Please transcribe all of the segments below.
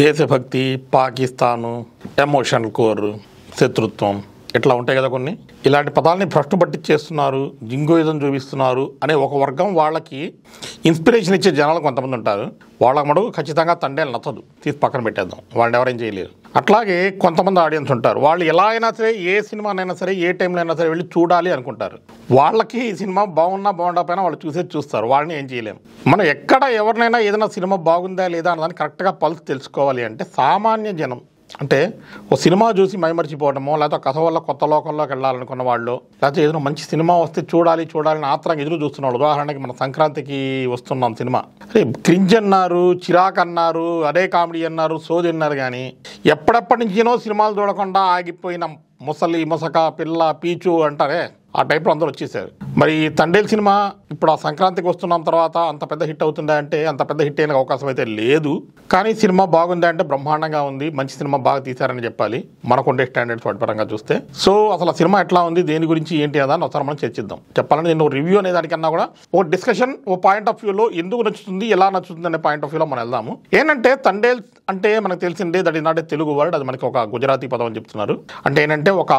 దేశభక్తి, Pakistan, emotional core, శత్రుత్వం ఇట్లా ఉంటాయి కదా కొన్ని. ఇలాంటి పదాలని భ్రష్టు పట్టించేస్తున్నారు, జింగోయిజం చూపిస్తున్నారు అనే ఒక వర్గం వాళ్ళకి ఇన్స్పిరేషన్ ఇచ్చే జనాలు కొంతమంది ఉంటారు. వాళ్ళకి మటుకు ఖచ్చితంగా తండేలు నచ్చదు, తీసి పక్కన పెట్టేద్దాం, వాళ్ళని ఎవరేం చేయలేరు. అట్లాగే కొంతమంది ఆడియన్స్ ఉంటారు, వాళ్ళు ఎలా అయినా సరే ఏ సినిమానైనా సరే ఏ టైంలో అయినా సరే వెళ్ళి చూడాలి అనుకుంటారు. వాళ్ళకి ఈ సినిమా బాగున్నా బాగుండకపోయినా వాళ్ళు చూస్తారు, వాళ్ళని ఏం చేయలేము. మనం ఎక్కడ ఎవరినైనా ఏదైనా సినిమా బాగుందా లేదా అన్నదాన్ని కరెక్ట్గా పల్స్ తెలుసుకోవాలి అంటే సామాన్య జనం, అంటే ఓ సినిమా చూసి మైమర్చిపోవడమో, లేకపోతే కథ వల్ల కొత్త లోకంలోకి వెళ్ళాలనుకున్న వాళ్ళు, లేకపోతే ఏదైనా మంచి సినిమా వస్తే చూడాలని ఆత్రంగా ఎదురు చూస్తున్న వాళ్ళు. ఉదాహరణకి మన సంక్రాంతికి వస్తున్నాం సినిమా, అరే క్రింజ్ అన్నారు, చిరాక్ అన్నారు, అదే కామెడీ అన్నారు, సోది అన్నారు, కానీ ఎప్పటి నుంచినో సినిమాలు చూడకుండా ఆగిపోయిన ముసలి ముసక పిల్ల పీచు అంటారే, ఆ టైప్లో అందరూ వచ్చేసారు. మరి తండేల్ సినిమా ఇప్పుడు ఆ సంక్రాంతికి వస్తున్నాం తర్వాత అంత పెద్ద హిట్ అవుతుందా అంటే అంత పెద్ద హిట్ అయిన అవకాశం అయితే లేదు. కానీ సినిమా బాగుందా అంటే బ్రహ్మాండంగా ఉంది, మంచి సినిమా బాగా తీశారని చెప్పాలి మనకుండే స్టాండర్డ్స్ వాటి పరంగా చూస్తే. సో అసలు ఆ సినిమా ఎట్లా ఉంది, దేని గురించి ఏంటి అదా ఒకసారి మనం చర్చిద్దాం. చెప్పాలంటే నేను రివ్యూ అనే దానికన్నా కూడా ఓ డిస్కషన్, ఓ పాయింట్ ఆఫ్ వ్యూలో ఎందుకు నచ్చుతుంది, ఎలా నచ్చుతుంది అనే పాయింట్ ఆఫ్ వ్యూలో మనం వెళ్దాము. ఏంటంటే తండేల్ అంటే మనకు తెలిసిందే, that is not a Telugu word, అది మనకి ఒక గుజరాతీ పదం అని చెప్తున్నారు. అంటే ఏంటంటే ఒక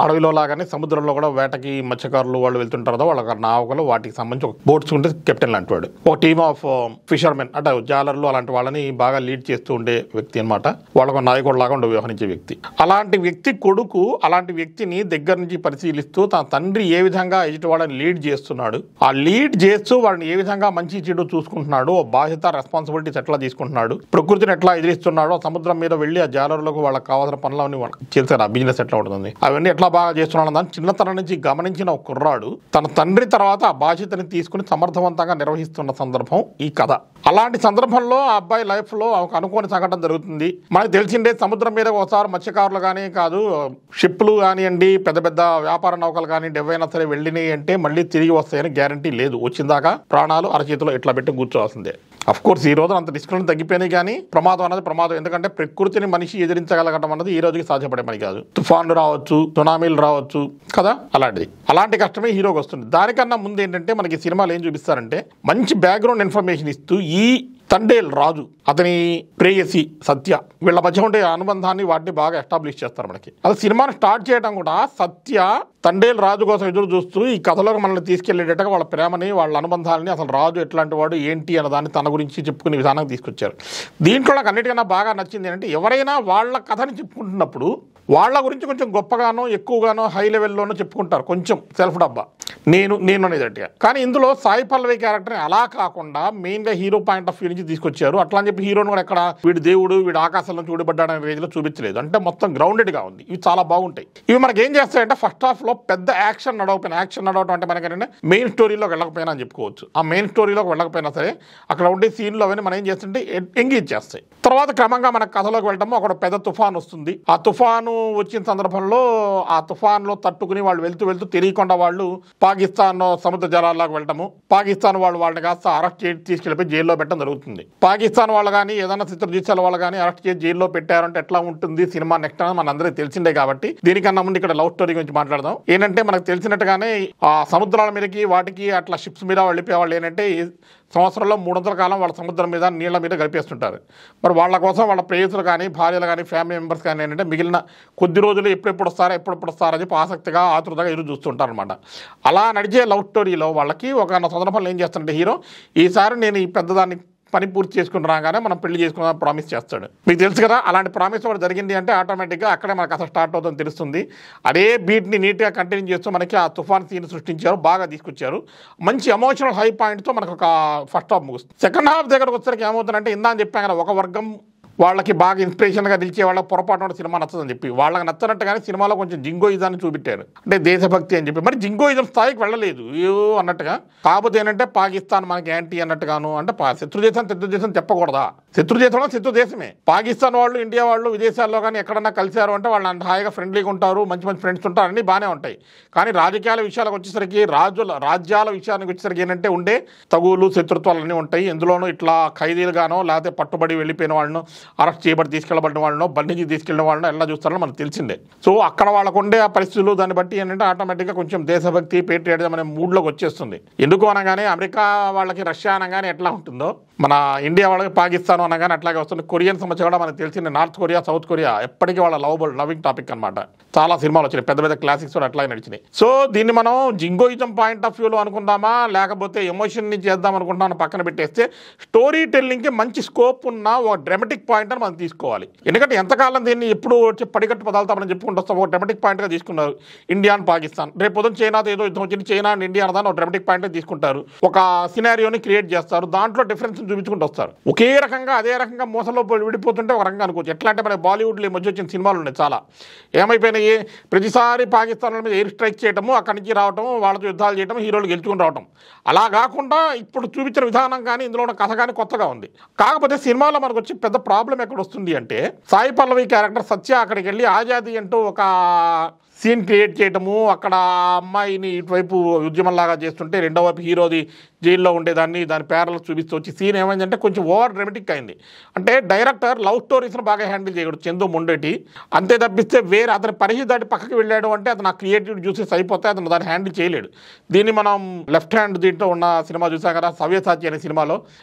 అడవిలో లాగానే సముద్రంలో కూడా వేటకి మత్స్యకారులు వాళ్ళు వెళ్తుంటారు కదా, వాళ్ళ నావకలు వాటికి సంబంధించి ఒక బోట్స్ ఉంటే కెప్టెన్ లాంటి వాడు, ఒక టీమ్ ఆఫ్ ఫిషర్మెన్ అంటే జాలర్లు అలాంటి వాళ్ళని బాగా లీడ్ చేస్తూ ఉండే వ్యక్తి అనమాట. వాళ్ళకు నాయకుడు లాగా ఉండే వ్యవహరించే వ్యక్తి. అలాంటి వ్యక్తి కొడుకు అలాంటి వ్యక్తిని దగ్గర నుంచి పరిశీలిస్తూ తన తండ్రి ఏ విధంగా ఎదుటి వాళ్ళని లీడ్ చేస్తున్నాడు, ఆ లీడ్ చేస్తూ వాళ్ళని ఏ విధంగా మంచి చెడు చూసుకుంటున్నాడు, బాధ్యత రెస్పాన్సిబిలిటీస్ ఎట్లా తీసుకుంటున్నాడు, ప్రకృతిని ఎట్లా ఎదిరిస్తున్నాడు, సముద్రం మీద వెళ్ళి ఆ జాలర్లకు వాళ్ళకి కావాల్సిన పనులన్నీ వాళ్ళకి చేశారు, ఆ బిజినెస్ ఎట్లా ఉంటుంది, అవన్నీ ఎట్లా బాగా చేస్తున్నాడు దాన్ని చిన్నతనం నుంచి గమనించిన ఒక కుర్రాడు తన తండ్రి తర్వాత ఆ బాధ్యతని తీసుకుని సమర్థవంతంగా నిర్వహిస్తున్న సందర్భం ఈ కథ. అలాంటి సందర్భంలో ఆ అబ్బాయి లైఫ్ లో ఒక అనుకోని సంఘటన జరుగుతుంది. మనకు తెలిసిందే, సముద్రం మీద ఒకసారి మత్స్యకారులు కానీ కాదు, షిప్లు కానివ్వండి, పెద్ద పెద్ద వ్యాపార నౌకలు కానీ ఏవైనా సరే వెళ్ళినాయి అంటే మళ్ళీ తిరిగి వస్తాయని గ్యారంటీ లేదు. వచ్చిందాకా ప్రాణాలు అరచేతిలో ఇట్లా పెట్టి కూర్చోవాల్సిందే. అఫ్ కోర్స్ ఈ రోజు అంత రిస్కులను తగ్గిపోయినాయి, కానీ ప్రమాదం అనేది ప్రమాదం. ఎందుకంటే ప్రకృతిని మనిషి ఎదిరించగలగడం అన్నది ఈ రోజుకి సాధ్యపడే పని కాదు. తుఫాన్లు రావచ్చు, సునామీలు రావచ్చు కదా, అలాంటి కష్టమే హీరోకి వస్తుంది. దానికన్నా ముందు ఏంటంటే మనకి సినిమాలు ఏం చూపిస్తారంటే మంచి బ్యాక్గ్రౌండ్ ఇన్ఫర్మేషన్ ఇస్తూ ఈ తండేల్ రాజు, అతని ప్రేయసి సత్య, వీళ్ళ మధ్య ఉండే అనుబంధాన్ని వాటిని బాగా ఎస్టాబ్లిష్ చేస్తారు మనకి. అసలు సినిమాని స్టార్ట్ చేయడం కూడా సత్య తండేల్ రాజు కోసం ఎదురు చూస్తూ ఈ కథలోకి మనల్ని తీసుకెళ్లేటట్టుగా వాళ్ళ ప్రేమని, వాళ్ళ అనుబంధాలని, అసలు రాజు ఎట్లాంటి వాడు ఏంటి అన్నదాన్ని తన గురించి చెప్పుకునే విధానం తీసుకొచ్చారు. దీంట్లో నాకు అన్నిటికన్నా బాగా నచ్చింది ఏంటంటే ఎవరైనా వాళ్ళ కథని చెప్పుకుంటున్నప్పుడు వాళ్ళ గురించి కొంచెం గొప్పగానో ఎక్కువగానో హై లెవెల్లోనో చెప్పుకుంటారు, కొంచెం సెల్ఫ్ డబ్బా నేను అనేదట్టుగా. కానీ ఇందులో సాయి పల్లవి క్యారెక్టర్ని అలా కాకుండా మెయిన్గా హీరో పాయింట్ ఆఫ్ వ్యూ నుంచి తీసుకొచ్చారు. అట్లా అని చెప్పి హీరోని కూడా ఎక్కడ వీడు దేవుడు, వీడు ఆకాశంలో చూడబడ్డాడనే రేంజ్లో చూపించలేదు. అంటే మొత్తం గ్రౌండెడ్గా ఉంది. ఇవి చాలా బాగుంటాయి. ఇవి మనకి ఏం చేస్తాయంటే ఫస్ట్ హాఫ్ లో పెద్ద యాక్షన్ నడవటం అంటే మనకేంటంటే మెయిన్ స్టోరీలోకి వెళ్ళకపోయినా అని చెప్పుకోవచ్చు. ఆ మెయిన్ స్టోరీలోకి వెళ్ళకపోయినా సరే అక్కడ ఉండే సీన్లు అవన్నీ మనం ఏం చేస్తుంటే ఎంగేజ్ చేస్తాయి. తర్వాత క్రమంగా మన కథలోకి వెళ్ళటము, అక్కడ పెద్ద తుఫాన్ వస్తుంది. ఆ తుఫాను వచ్చిన సందర్భంలో ఆ తుఫాన్లో తట్టుకుని వాళ్ళు వెళ్తూ తెలియకుండా వాళ్ళు పాకిస్తాన్ సముద్ర జలాల్లోకి వెళ్ళటము, పాకిస్తాన్ వాళ్ళని కాస్త అరెస్ట్ చేసి తీసుకెళ్ళిపోయి జైల్లో పెట్టడం జరుగుతుంది. పాకిస్తాన్ వాళ్ళు కానీ ఏదైనా చిత్రదీశాల వాళ్ళు కానీ అరెస్ట్ చేసి జైల్లో పెట్టారంటే ఎట్లా ఉంటుంది సినిమా నెక్స్ట్ అని మన అందరికీ తెలిసిందే. కాబట్టి దీనికన్నా ముందు ఇక్కడ లవ్ స్టోరీ గురించి మాట్లాడదాం. ఏంటంటే మనకు తెలిసినట్టుగానే ఆ సముద్రాల మీదకి వాటికి అట్లా షిప్స్ మీద వెళ్ళిపోయే వాళ్ళు ఏంటంటే సంవత్సరంలో 300 కాలం వాళ్ళ సముద్రం మీద నీళ్ల మీద గడిపేస్తుంటారు. మరి వాళ్ళ కోసం వాళ్ళ ప్రేయసులు కానీ భార్యలు కానీ ఫ్యామిలీ మెంబర్స్ కానీ ఏంటంటే మిగిలిన కొద్ది రోజులు ఎప్పుడెప్పుడు వస్తారని చెప్పి ఆసక్తిగా ఆతృతగా ఎదురు చూస్తుంటారు అనమాట. అలా నడిచే లవ్ స్టోరీలో వాళ్ళకి ఒక సందర్భంలో ఏం చేస్తుంటే హీరో, ఈసారి నేను ఈ పెద్దదాన్ని పని పూర్తి చేసుకుని రాగానే మనం పెళ్లి చేసుకున్న ప్రామిస్ చేస్తాడు. మీకు తెలుసు కదా, అలాంటి ప్రామిస్ ఒకటి జరిగింది అంటే ఆటోమేటిక్గా అక్కడే మనకు అసలు స్టార్ట్ అవుతుందని తెలుస్తుంది. అదే బీట్ని నీట్గా కంటిన్యూ చేస్తూ మనకి ఆ తుఫాన్ సీన్ సృష్టించారు, బాగా తీసుకొచ్చారు. మంచి ఎమోషనల్ హై పాయింట్తో మనకు ఒక ఫస్ట్ హాఫ్ ముగుస్తుంది. సెకండ్ హాఫ్ దగ్గరకు వచ్చేసరికి ఏమవుతుందంటే ఇందా అని చెప్పాను కదా, ఒక వర్గం వాళ్ళకి బాగా ఇన్స్పిరేషన్గా నిలిచే వాళ్ళకి పొరపాటు సినిమా నచ్చదని చెప్పి వాళ్ళకి నచ్చనట్టుగానే సినిమాలో కొంచెం జింగోయిజాన్ని చూపెట్టారు. అంటే దేశభక్తి అని చెప్పి మరి జింగోయిజం స్థాయికి వెళ్ళలేదు అన్నట్టుగా. కాకపోతే ఏంటంటే పాకిస్తాన్ మనకి యాంటీ అన్నట్టుగాను, అంటే శత్రు దేశం చెప్పకూడదా, శత్రు దేశమే. పాకిస్తాన్ వాళ్ళు ఇండియా వాళ్ళు విదేశాల్లో కానీ ఎక్కడన్నా కలిశారు అంటే వాళ్ళు హాయిగా ఫ్రెండ్లీగా ఉంటారు, మంచి ఫ్రెండ్స్ ఉంటారు, అన్నీ బాగానే ఉంటాయి. కానీ రాజకీయాల విషయాలకు వచ్చేసరికి రాజ్యాల విషయానికి వచ్చేసరికి ఏంటంటే ఉండే తగులు శత్రుత్వాలు అన్నీ ఉంటాయి. ఎందులోనూ ఇట్లా ఖైదీలుగానో లేకపోతే పట్టుబడి వెళ్ళిపోయిన వాళ్ళను అరెస్ట్ చేయబడి తీసుకెళ్ళబడిన వాళ్ళనో బండికి తీసుకెళ్ళిన వాళ్ళనో ఎలా చూస్తారో మనకు తెలిసిందే. సో అక్కడ వాళ్ళకు ఉండే ఆ పరిస్థితులు దాన్ని బట్టి ఏంటంటే ఆటోమేటిక్గా కొంచెం దేశభక్తి పేట్రియాటిజం అనే మూడ్లోకి వచ్చేస్తుంది. ఎందుకు అనగానే అమెరికా వాళ్ళకి రష్యా అనగానే ఎట్లా ఉంటుందో మన ఇండియా వాళ్ళకి పాకిస్తాన్ అనగానే అట్లాగే వస్తుంది. కొరియన్ సమస్య కూడా మనకు తెలిసింది. నార్త్ కొరియా సౌత్ కొరియా ఎప్పటికీ వాళ్ళ లవింగ్ టాపిక్ అనమాట. చాలా సినిమాలు వచ్చినాయి, పెద్ద పెద్ద క్లాసిక్స్ కూడా అట్లాగే నడిచినాయి. సో దీన్ని మనం జింగోయిజం పాయింట్ ఆఫ్ వ్యూలో అనుకుందామా లేకపోతే ఎమోషన్ నుంచి చేద్దాం అనుకుంటామని పక్కన పెట్టేస్తే స్టోరీ టెల్లింగ్కి మంచి స్కోప్ ఉన్న ఒక డ్రామాటిక్ పాయింట్ అని మనం తీసుకోవాలి. ఎందుకంటే ఎంతకాలం దీన్ని ఎప్పుడు వచ్చి పడికట్టు పదాలతో మనం చెప్పుకుంటూ వస్తాం. ఒక డ్రామాటిక్ పాయింట్గా తీసుకున్నారు ఇండియా అండ్ పాకిస్తాన్. రేపు పొద్దున చైనాతో ఏదో యుద్ధం వచ్చింది, చైనా అండ్ ఇండియా అన్నదాన్ని ఒక డ్రామాటిక్ పాయింట్గా తీసుకుంటారు. ఒక సినారియోని క్రియేట్ చేస్తారు, దాంట్లో డిఫరెన్స్ చూపించుకుంటూ వస్తారు. ఒకే రకంగా అదే రకంగా మోసంలో విడిపోతుంటే ఒక రకంగా అనుకోవచ్చు. ఎట్లా అంటే మన బాలీవుడ్లో ఈ మధ్య వచ్చిన సినిమాలు ఉన్నాయి చాలా. ఏమైపోయినాయి, ప్రతిసారి పాకిస్తాన్ మీద ఎయిర్ స్ట్రైక్ చేయటము, అక్కడి నుంచి రావటం, వాళ్ళతో యుద్ధాలు చేయడం, హీరోలు గెలుచుకుని రావటం. అలా కాకుండా ఇప్పుడు చూపించిన విధానం కానీ ఇందులో ఉన్న కథ కానీ కొత్తగా ఉంది. కాకపోతే సినిమాలో మనకు వచ్చి పెద్ద ప్రాబ్లం ఎక్కడ వస్తుంది అంటే సాయి పల్లవి క్యారెక్టర్ సత్య అక్కడికి వెళ్ళి ఆజాదీ అంటూ ఒక సీన్ క్రియేట్ చేయటము, అక్కడ అమ్మాయిని ఇటువైపు ఉద్యమంలాగా చేస్తుంటే రెండో వైపు హీరోది జైల్లో ఉండేదాన్ని దాని పేరలు చూపిస్తూ వచ్చి సీన్ ఏమైందంటే కొంచెం ఓవర్ డ్రామాటిక్ అయింది. అంటే డైరెక్టర్ లవ్ స్టోరీస్ని బాగా హ్యాండిల్ చేయకూడదు చందు మొండేటి. అంతే తప్పిస్తే వేరే అతని పరిస్థితి దాటి పక్కకి వెళ్ళాడు అంటే అతను ఆ క్రియేటివిటీ చూసేసి అయిపోతే అతను దాన్ని హ్యాండిల్ చేయలేడు. దీన్ని మనం లెఫ్ట్ హ్యాండ్ దీంట్లో ఉన్న సినిమా చూసాం కదా, సవ్యసాచి అనే సినిమాలో,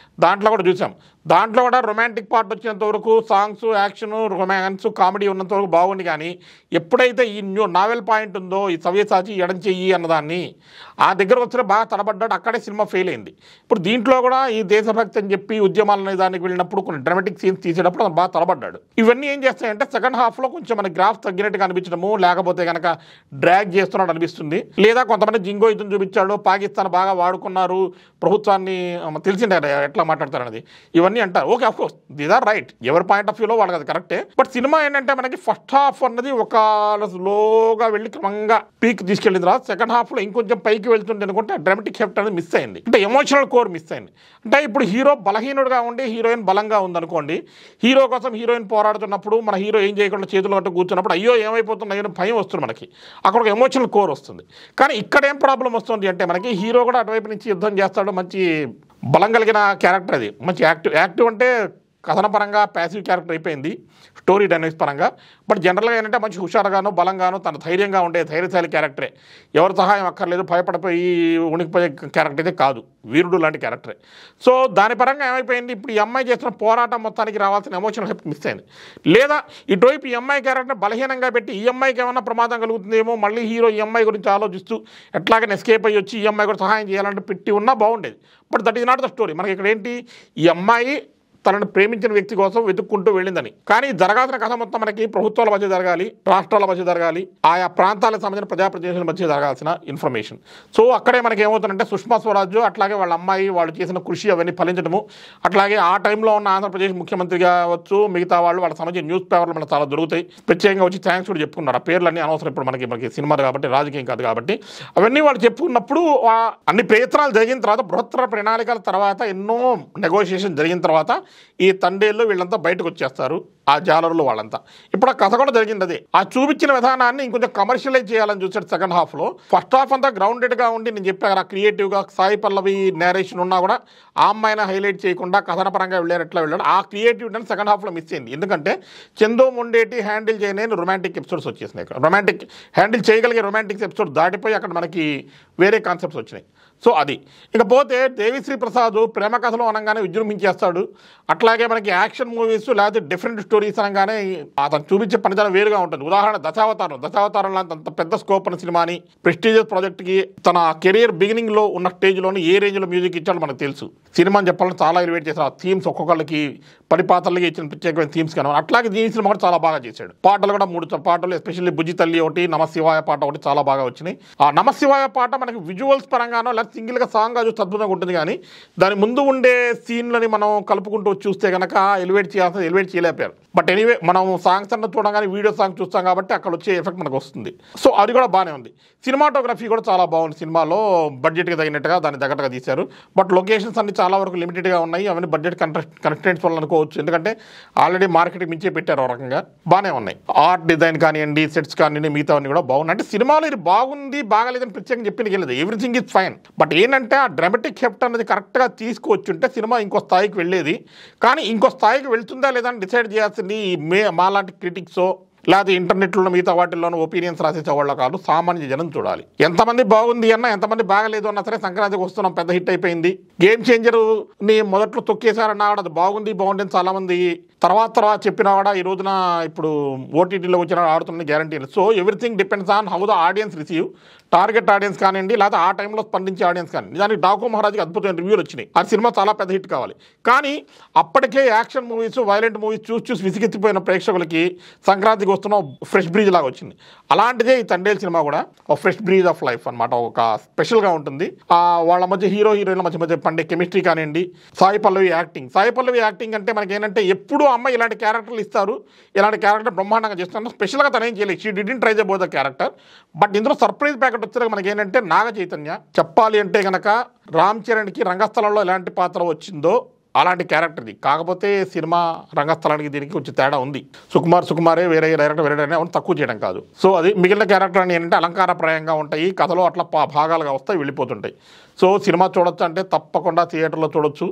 దాంట్లో కూడా చూసాం. దాంట్లో కూడా రొమాంటిక్ పార్ట్ వచ్చినంత వరకు సాంగ్స్, యాక్షన్, రొమాన్స్, కామెడీ ఉన్నంత వరకు బాగుంది. కానీ ఎప్పుడైతే ఈ నావెల్ పాయింట్ ఉందో ఈ సవ్యసాచి ఎడం చెయ్యి అన్నదాన్ని ఆ దగ్గర వచ్చిన బాగా తడబడ్డాడు, అక్కడే సినిమా ఫెయిల్ అయింది. ఇప్పుడు దీంట్లో కూడా ఈ దేశభక్తి అని చెప్పి ఉద్యమాలు అనే దానికి వెళ్ళినప్పుడు కొన్ని డ్రామాటిక్ సీన్స్ తీసేటప్పుడు అతను బాగా తడబడ్డాడు. ఇవన్నీ ఏం చేస్తాయంటే సెకండ్ హాఫ్లో కొంచెం మన గ్రాఫ్ తగ్గినట్టుగా అనిపించడము, లేకపోతే కనుక డ్రాగ్ చేస్తున్నాడు అనిపిస్తుంది. లేదా కొంతమంది జింగో యుద్ధం చూపించాడు, పాకిస్తాన్ బాగా వాడుకున్నారు, ప్రభుత్వాన్ని తెలిసిందే ఎట్లా మాట్లాడతారనేది ఇవన్నీ అంటారు. Okay, of course these are right, ఎవరి పాయింట్ ఆఫ్ వ్యూలో వాళ్ళకి అది కరెక్టే. బట్ సినిమా ఏంటంటే మనకి ఫస్ట్ హాఫ్ అన్నది ఒక స్లోగా వెళ్ళి క్రమంగా పీక్ తీసుకెళ్ళిన తర్వాత సెకండ్ హాఫ్లో ఇంకొంచెం పైకి వెళ్తుంటే అనుకుంటే డ్రామాటిక్ హెఫ్ట్ అనేది మిస్ అయింది. అంటే ఎమోషనల్ కోర్ మిస్ అయింది. అంటే ఇప్పుడు హీరో బలహీనుడుగా ఉండి హీరోయిన్ బలంగా ఉందనుకోండి, హీరో కోసం హీరోయిన్ పోరాడుతున్నప్పుడు మన హీరో ఏం చేయకుండా చేతులు కట్టు కూర్చున్నప్పుడు అయ్యో ఏమైపోతుంది అయ్యో భయం వస్తుంది మనకి, అక్కడ ఒక ఎమోషనల్ కోర్ వస్తుంది. కానీ ఇక్కడ ఏం ప్రాబ్లం వస్తుంది అంటే మనకి హీరో కూడా అటువైపు నుంచి యుద్ధం చేస్తాడు, మంచి బలం కలిగిన క్యారెక్టర్, అది మంచి యాక్టివ్ అంటే కథన పరంగా ప్యాసివ్ క్యారెక్టర్ అయిపోయింది స్టోరీ డైనమిక్స్ పరంగా. బట్ జనరల్గా ఏంటంటే మంచి హుషారుగాను బలంగాను తన ధైర్యంగా ఉండే ధైర్యశాలి క్యారెక్టరే, ఎవరి సహాయం అక్కర్లేదు, భయపడిపోయి ఉనికిపోయే క్యారెక్టర్ అయితే కాదు, వీరుడు లాంటి క్యారెక్టరే. సో దాని పరంగా ఏమైపోయింది, ఇప్పుడు ఈ అమ్మాయి చేస్తున్న పోరాటం మొత్తానికి రావాల్సిన ఎమోషనల్ హెల్ప్ మిస్ అయింది. లేదా ఇటువైపు ఈ అమ్మాయి క్యారెక్టర్ బలహీనంగా పెట్టి ఈ అమ్మాయికి ఏమైనా ప్రమాదం కలుగుతుందేమో, మళ్ళీ హీరో ఈ అమ్మాయి గురించి ఆలోచిస్తూ ఎట్లాగైనా ఎస్కేప్ అయ్యి వచ్చి ఈ అమ్మాయి కూడా సహాయం చేయాలంటే పెట్టి ఉన్నా బాగుండేది. But that is not the story. మనకి ఇక్కడ ఏంటి, ఈ అమ్మాయి తనను ప్రేమించిన వ్యక్తి కోసం వెతుక్కుంటూ వెళ్ళిందని. కానీ జరగాల్సిన కథ మొత్తం మనకి ప్రభుత్వాల మధ్య జరగాలి, రాష్ట్రాల మధ్య జరగాలి, ఆయా ప్రాంతాలకు సంబంధించిన ప్రజాప్రతినిధుల మధ్య జరగాల్సిన ఇన్ఫర్మేషన్. సో అక్కడే మనకి ఏమవుతుందంటే సుష్మా స్వరాజ్ అట్లాగే వాళ్ళ అమ్మాయి వాళ్ళు చేసిన కృషి అవన్నీ ఫలించడము, అట్లాగే ఆ టైంలో ఉన్న ఆంధ్రప్రదేశ్ ముఖ్యమంత్రి కావచ్చు, మిగతా వాళ్ళు వాళ్ళకి సంబంధించిన న్యూస్ పేపర్లు మనకు చాలా దొరుకుతాయి, ప్రత్యేకంగా వచ్చి థ్యాంక్స్ కూడా చెప్పుకున్నారు. ఆ పేర్లన్నీ అనవసరం, ఇప్పుడు మనకి సినిమా కాబట్టి రాజకీయం కాదు కాబట్టి అవన్నీ వాళ్ళు చెప్పుకున్నప్పుడు అన్ని ప్రయత్నాలు జరిగిన తర్వాత బృహత్తర ప్రణాళికల తర్వాత ఎన్నో నెగోషియేషన్ జరిగిన తర్వాత ఈ తండేళ్ళు వీళ్ళంతా బయటకు వచ్చేస్తారు, ఆ జాలరులు వాళ్ళంతా. ఇప్పుడు ఆ కథ కూడా జరిగింది అదే. ఆ చూపించిన విధానాన్ని ఇంకొంచెం కమర్షియలైజ్ చేయాలని చూసాడు సెకండ్ హాఫ్లో. ఫస్ట్ హాఫ్ అంతా గ్రౌండెడ్గా ఉండి నేను చెప్పాను క్రియేటివ్గా సాయి పల్లవి నేరేషన్ ఉన్నా కూడా ఆ అమ్మాయిని హైలైట్ చేయకుండా కథనపరంగా వెళ్ళారు, ఎట్లా వెళ్ళాడు ఆ క్రియేటివిటీని సెకండ్ హాఫ్లో మిస్ అయింది. ఎందుకంటే చందో మొండేటి హ్యాండిల్ చేయలేని రొమాంటిక్ ఎపిసోడ్స్ వచ్చేసినాయి. రొమాంటిక్ హ్యాండిల్ చేయగలిగే రొమాంటిక్ ఎపిసోడ్ దాటిపోయి అక్కడ మనకి వేరే కాన్సెప్ట్స్ వచ్చినాయి. సో అది. ఇకపోతే దేవిశ్రీ ప్రసాద్ ప్రేమ కథలు అనగానే విజృంభించేస్తాడు. అట్లాగే మనకి యాక్షన్ మూవీస్ లేకపోతే డిఫరెంట్ స్టోరీస్ అనగానే అతను చూపించే పనితనం వేరుగా ఉంటుంది. ఉదాహరణ దశావతారం లాంటి అంత పెద్ద స్కోప్ ఉన్న సినిమాని ప్రెస్టీజియస్ ప్రాజెక్ట్కి తన కెరీర్ బిగినింగ్లో ఉన్న స్టేజ్లోని ఏ రేంజ్లో మ్యూజిక్ ఇచ్చాడో మనకు తెలుసు. సినిమాని చెప్పాలని చాలా ఎలివేట్ చేశారు. ఆ థీమ్స్ ఒక్కొక్కరికి పరిపాత్రలకి ఇచ్చిన ప్రత్యేకమైన థీమ్స్ కానీ అట్లాగే దీని సినిమా కూడా చాలా బాగా చేశాడు. పాటలు కూడా 3 పాటలు, ఎస్పెషల్లీ బుజ్జి తల్లి ఒకటి, నమశివాయ పాట ఒకటి చాలా బాగా వచ్చినాయి. ఆ నమశివాయ పాట మనకి విజువల్స్ పరంగానో లేకపోతే సింగిల్గా సాంగ్గా చూస్తే అద్భుతంగా ఉంటుంది. కానీ దాని ముందు ఉండే సీన్లని మనం కలుపుకుంటూ చూస్తే కనుక ఎలివేట్ చేయలేకపోయారు. బట్ ఎనీవే మనం సాంగ్స్ అన్న చూడగానే వీడియో సాంగ్ చూస్తాం కాబట్టి అక్కడ వచ్చే ఎఫెక్ట్ మనకు వస్తుంది. సో అది కూడా బాగానే ఉంది. సినిమాటోగ్రఫీ కూడా చాలా బాగుంది. సినిమాలో బడ్జెట్కి తగినట్టుగా దాన్ని తగ్గట్టుగా తీశారు. బట్ లొకేషన్స్ అన్ని చాలా వరకు లిమిటెడ్గా ఉన్నాయి. అవన్నీ బడ్జెట్ కన్స్ట్రెంట్స్ వల్ల అనుకోవచ్చు, ఎందుకంటే ఆల్రెడీ మార్కెట్కి మించే పెట్టారు ఆ రకంగా. బాగానే ఉన్నాయి. ఆర్ట్ డిజైన్ కానివ్వండి, సెట్స్ కానివ్వండి, మిగతావన్నీ కూడా బాగున్నాయి. అంటే సినిమాలో ఇది బాగుంది బాగాలేదని ప్రత్యేకంగా చెప్పింది లేదు, ఎవ్రీథింగ్ ఈజ్ ఫైన్. బట్ ఏంటంటే ఆ డ్రామాటిక్ హెఫ్ట్ అనేది కరెక్ట్గా తీసుకొచ్చుంటే సినిమా ఇంకో స్థాయికి వెళ్ళేది. కానీ ఇంకో స్థాయికి వెళ్తుందా లేదా అని డిసైడ్ చేయాల్సింది మాలాంటి క్రిటిక్స్ లేకపోతే ఇంటర్నెట్లో మిగతా వాటిల్లోనూ ఒపీనియన్స్ రాసేసే వాళ్ళ కాదు, సామాన్య జనం చూడాలి. ఎంతమంది బాగుంది అన్నా ఎంతమంది బాగలేదు అన్నా సరే సంక్రాంతికి వస్తున్నాం, పెద్ద హిట్ అయిపోయింది, గేమ్ చేంజర్ని మొదట్లో తొక్కేశారన్నా కూడా అది బాగుంది అని చాలామంది తర్వాత చెప్పినా కూడా ఈ రోజున ఇప్పుడు ఓటీటీలో వచ్చిన ఆడుతున్న గ్యారంటీ లేదు. So everything depends on how the audience receive. Target audience కానివ్వండి, లేకపోతే ఆ టైంలో స్పందించే ఆడియన్స్ కానీ. దానికి డాకు మహారాజ్కి అద్భుతమైన రివ్యూలు వచ్చినాయి. ఆ సినిమా చాలా పెద్ద హిట్ కావాలి. కానీ అప్పటికే యాక్షన్ మూవీస్, వైలెంట్ మూవీస్ చూసి విసిగెత్తిపోయిన ప్రేక్షకులకి సంక్రాంతికి వస్తున్న ఫ్రెష్ బ్రీజ్ లాగా వచ్చింది. అలాంటిదే ఈ తండేల్ సినిమా కూడా ఒక ఫ్రెష్ బ్రీజ్ ఆఫ్ లైఫ్ అనమాట. ఒక స్పెషల్గా ఉంటుంది. వాళ్ళ మధ్య హీరోయిన్ల మధ్య పండే కెమిస్ట్రీ కానివ్వండి, సాయి పల్లవి యాక్టింగ్ అంటే మనకి ఏంటంటే ఎప్పుడు అమ్మాయి ఇలాంటి క్యారెక్టర్లు ఇస్తారు, ఇలాంటి క్యారెక్టర్ బ్రహ్మాండంగా చేస్తున్నారు. స్పెషల్గా తనేం చేయలేదు, she didn't try about the character. But ఇందులో సర్ప్రైజ్ ప్యాకెట్ వచ్చేది మనకి ఏంటంటే నాగ చైతన్య. చెప్పాలి అంటే కనుక రామ్ చరణ్కి రంగస్థలంలో ఎలాంటి పాత్ర వచ్చిందో అలాంటి క్యారెక్టర్ది. కాకపోతే సినిమా రంగస్థలానికి దీనికి కొంచెం తేడా ఉంది. సుకుమారే వేరే డైరెక్టర్ అవును, తక్కువ చేయడం కాదు. సో అది మిగిలిన క్యారెక్టర్ అని ఏంటంటే అలంకారప్రాయంగా ఉంటాయి, కథలో అట్లా భాగాలుగా వస్తాయి, వెళ్ళిపోతుంటాయి. సో సినిమా చూడొచ్చు అంటే తప్పకుండా థియేటర్లో చూడొచ్చు.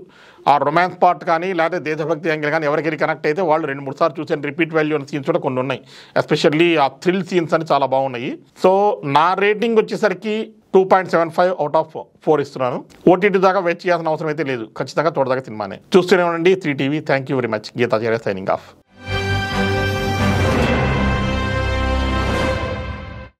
ఆ రొమాన్స్ పార్ట్ కానీ లేకపోతే దేశభక్తి యాంగిల్ కానీ ఎవరికైనా కనెక్ట్ అయితే వాళ్ళు 2-3 సార్లు చూసాను. రిపీట్ వాల్యూ అనే సీన్స్ కూడా కొన్ని ఉన్నాయి. ఎస్పెషల్లీ ఆ థ్రిల్ సీన్స్ అని చాలా బాగున్నాయి. సో నా రేటింగ్ వచ్చేసరికి 2.75 అవుట్ ఆఫ్ 4 ఇస్తున్నాను. ఓటీటీ దాకా వెయిట్ చేయాల్సిన అవసరం అయితే లేదు, ఖచ్చితంగా చూడదాకా సినిమానే. చూస్తూనే ఉండండి 3TV. Thank you very much. Geetacharya signing off.